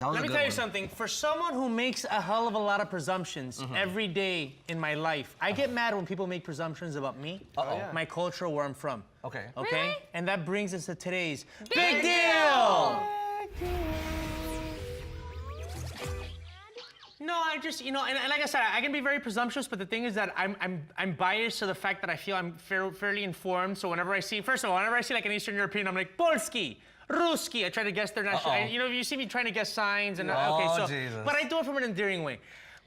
Let me tell you something. For someone who makes a hell of a lot of presumptions every day in my life, I get mad when people make presumptions about me, my culture, where I'm from. Okay. Okay? Really? And that brings us to today's Big Deal! No, I just, and like I said, I can be very presumptuous, but the thing is that I'm biased to the fact that I feel I'm fairly informed. So whenever I see, first of all, whenever I see like an Eastern European, I'm like, Polski, Ruski. I try to guess their national. You see me trying to guess signs and Jesus. But I do it from an endearing way.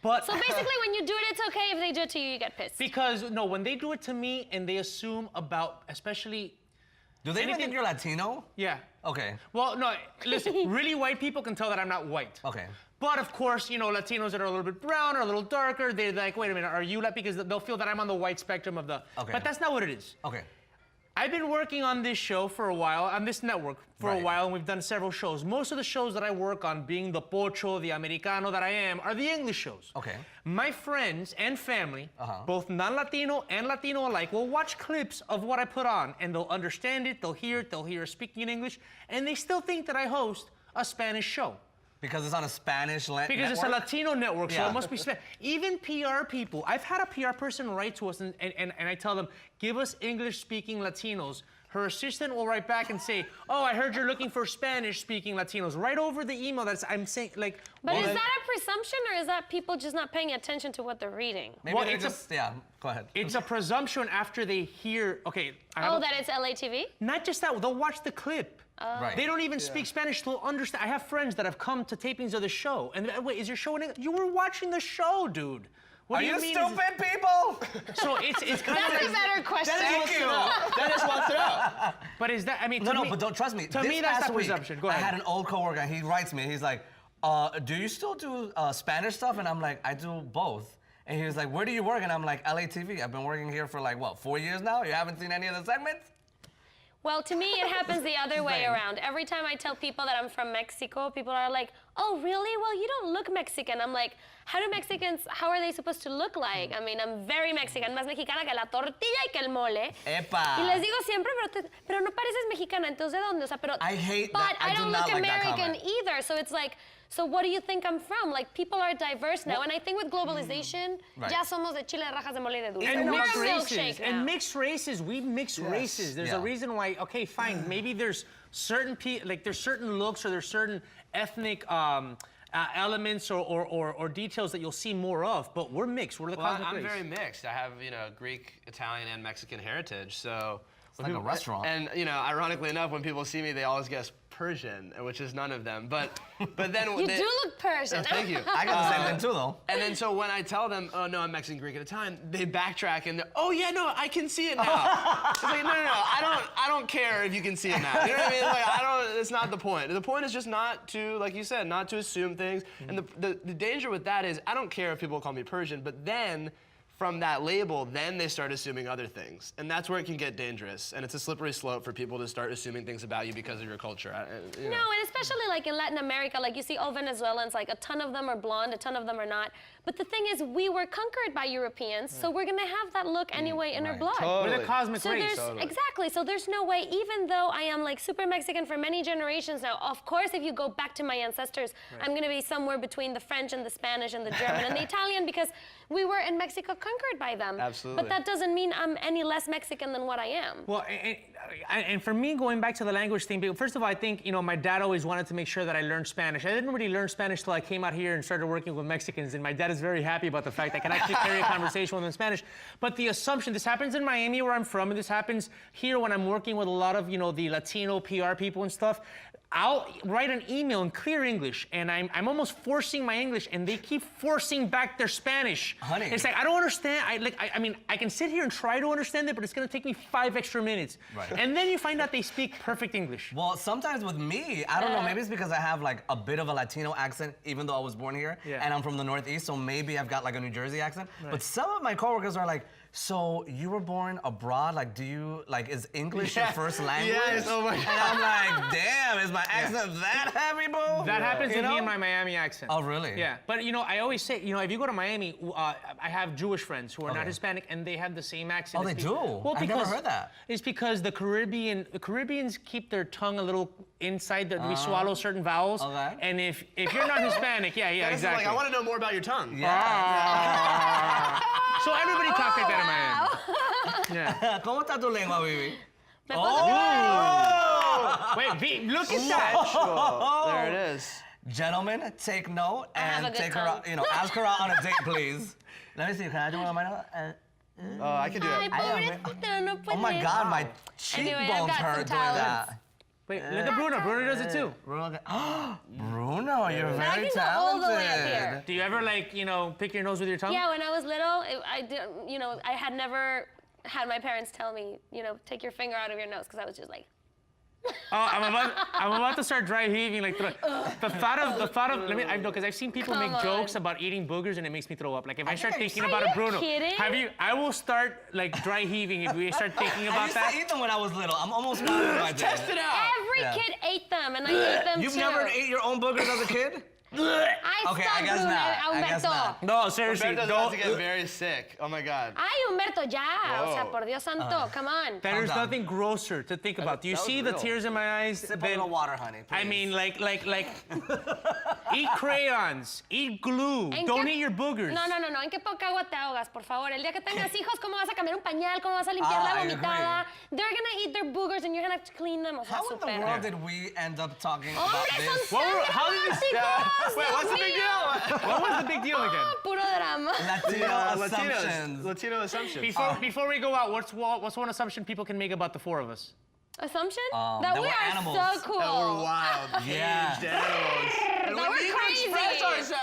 But so basically, when you do it, it's okay. If they do it to you, you get pissed. Because no, when they do it to me and they assume about, especially. Do they even think you're Latino? Yeah. Okay. Well, no, listen, really white people can tell that I'm not white. Okay. But of course, Latinos that are a little bit brown or a little darker, they're like, wait a minute, are you because they'll feel that I'm on the white spectrum of the. Okay. But that's not what it is. Okay. I've been working on this show for a while, on this network for a while, and we've done several shows. Most of the shows that I work on, being the pocho, the americano that I am, are the English shows. Okay. My friends and family, both non-Latino and Latino alike, will watch clips of what I put on, and they'll understand it, they'll hear us speaking in English, and they still think that I host a Spanish show. Because it's on a Spanish network? Because it's a Latino network, so it must be Spanish. Even PR people, I've had a PR person write to us and I tell them, give us English-speaking Latinos. Her assistant will write back and say, oh, I heard you're looking for Spanish-speaking Latinos. Right over the email I'm saying, like... But is that a presumption, or is that people just not paying attention to what they're reading? Maybe they just, go ahead. It's a presumption after they hear, that it's LATV? Not just that, they'll watch the clip. Right. They don't even speak Spanish to understand. I have friends that have come to tapings of the show, and wait, is your show in English? You were watching the show, dude. What Are do you mean? Stupid people? So it's kind of a better question. Thank you. Dennis wants to know. But is that? I mean, no, but don't trust me. To me, that's not presumption. Go ahead. I had an old coworker. And he writes me. He's like, "Do you still do Spanish stuff?" And I'm like, "I do both." And he was like, "Where do you work?" And I'm like, "LATV. I've been working here for like what, 4 years now? You haven't seen any of the segments?" Well, to me, it happens the other way around. Every time I tell people that I'm from Mexico, people are like, oh, really? Well, you don't look Mexican. I'm like, how are they supposed to look like? I mean, I'm very Mexican, más mexicana que la tortilla y que el mole. Epa. Y les digo siempre, pero no pareces mexicana, entonces ¿de dónde? O sea, pero, I hate but that. I don't look like American either, so it's like, so what do you think I'm from? Like, people are diverse now, and I think with globalization, ya somos de chile, rajas de mole y de dulce. And we're mixed a races. milkshake now. And mixed races, we mix races. There's a reason why, okay, fine, maybe there's certain there's certain looks or there's certain ethnic elements or details that you'll see more of, but we're mixed. We're the cosmic race. I'm very mixed. I have, Greek, Italian, and Mexican heritage, so... It's like a restaurant. And, ironically enough, when people see me, they always guess Persian, which is none of them. But then... You do look Persian. Thank you. I got the same thing too, though. And then so when I tell them, oh, no, I'm Mexican, Greek, and Italian, they backtrack and oh, yeah, no, I can see it now. It's like, no, I don't care if you can see it now. You know what I mean? Like, it's not the point. The point is just not to, like you said, not to assume things. And the danger with that is I don't care if people call me Persian, but then from that label, then they start assuming other things. And that's where it can get dangerous. And it's a slippery slope for people to start assuming things about you because of your culture. No, and especially like in Latin America, like you see all Venezuelans, like a ton of them are blonde, a ton of them are not. But the thing is, we were conquered by Europeans, so we're gonna have that look anyway in our blood. Totally. We're the cosmic race. Exactly, so there's no way, even though I am like super Mexican for many generations now, of course, if you go back to my ancestors, I'm gonna be somewhere between the French and the Spanish and the German and the Italian because we were in Mexico conquered by them. Absolutely. But that doesn't mean I'm any less Mexican than what I am. Well, and for me, going back to the language thing, first of all, I think, my dad always wanted to make sure that I learned Spanish. I didn't really learn Spanish till I came out here and started working with Mexicans, and my dad is very happy about the fact I can actually carry a conversation with them in Spanish. But the assumption, this happens in Miami, where I'm from, and this happens here when I'm working with a lot of, the Latino PR people and stuff. I'll write an email in clear English, and I'm almost forcing my English, and they keep forcing back their Spanish. Honey. It's like, I don't understand. I mean, I can sit here and try to understand it, but it's gonna take me 5 extra minutes. Right. And then you find out they speak perfect English. Well, sometimes with me, I don't know, maybe it's because I have like a bit of a Latino accent, even though I was born here, and I'm from the Northeast, so maybe I've got like a New Jersey accent. Right. But some of my coworkers are like, so you were born abroad? Like, is English your first language? Yes, oh my God. And I'm like, damn, is my accent that heavy, boo? That happens You to me know? in my Miami accent. Oh, really? Yeah, but I always say, if you go to Miami, I have Jewish friends who are not Hispanic, and they have the same accent. Oh, they do? Well, I've never heard that. It's because the Caribbeans keep their tongue a little inside. We swallow certain vowels. Okay. And if you're not Hispanic, yeah, Dennis is exactly. like, I want to know more about your tongue. Yeah. So everybody talks like that in Miami. Yeah. ¿Cómo está tu lengua, baby? Me puso- Wait, look at that. There it is. Gentlemen, take note have and a good take her tongue. out, ask her out on a date, please. Let me see, can I do one of mine? Oh, I can do Ay, it. pobrecito, no puede. Oh my God, my Anyway, I've cheekbones got some hurt doing talents. that. Wait, look at Bruno. Bruno does it too. Bruno, you're But I very can go all the way up talented. here. Do you ever pick your nose with your tongue? Yeah, when I was little, I had never had my parents tell me, take your finger out of your nose, because I was just like, Oh, I'm about to start dry heaving. Like the thought of. I know because I've seen people Come make jokes on. about eating boogers and it makes me throw up. Like if I start Are you thinking about a Bruno, kidding? I will start like dry heaving if we start thinking I about used that. to eat them when I was little. I'm almost positive I did. Test it out. every Yeah. kid ate them, and I ate them You've too. never ate your own boogers as a kid? I Okay, saw I guess Bruno, not. I guess Humberto. not. No, seriously, Humberto's about don't. to get very sick. Oh my God. Ay, Humberto, ya. O sea, Whoa. por Dios santo, come on. There's down. nothing grosser to think about. Do you that was see the real. tears in my eyes? Sip a Then- little water, honey, please. I mean, like, eat crayons, eat glue. ¿En Don't qué- eat your boogers. No. ¿En qué poca agua te ahogas, por favor? El día que tengas hijos, ¿cómo vas a cambiar un pañal? ¿Cómo vas a limpiar la I vomitada? They're gonna eat their boogers and you're gonna have to clean them. O sea, How in the súper. world did we end up talking about ¡Hombre, this? son tan How did this- dramáticos! Wait, what's the big Dios mío. deal? What was the big deal again? Puro drama. Latino assumptions. Latino assumptions. Before we go out, what's one assumption people can make about the four of us? Assumption? that that we we're are animals. so cool. That we're wild, Yeah. caged animals. And That we we're need to express crazy. ourselves.